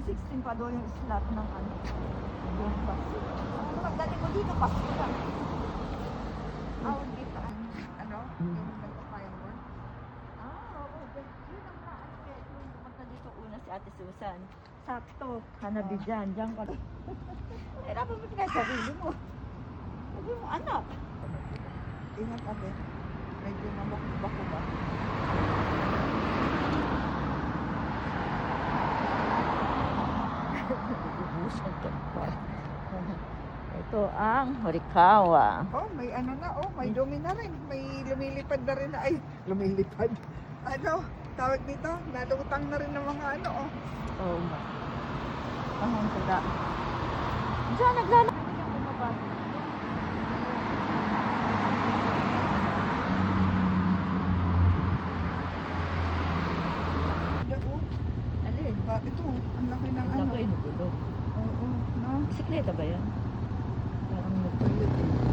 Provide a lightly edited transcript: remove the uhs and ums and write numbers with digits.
16 pa doon yung slot ng ano. Yung paso. Pagdating mo dito, paso lang. Hindi pa. Ano? Yung nagpa-firework. Oo. Yun ang naan. Yung pumunta dito una si Ate Susan. Sakto. Hanabi dyan. Diyan ka. Eh, dapat mo pinasarili mo. Sabi mo, anak. Ingat ate. Medyo mabako ba? Ito ang Horikawa. Oh, may ano na, may dumi na rin. May lumilipad na rin na, lumilipad. Ano, tawag dito, nalutang na rin ng mga ano, Oh, ang tuda. Diyan, naglalakad yung bumabas. Alin? Ito, ang laki ng ano. Ako ay nagulog. Oo, no? Bisikleta ba yan? Parang nagulog.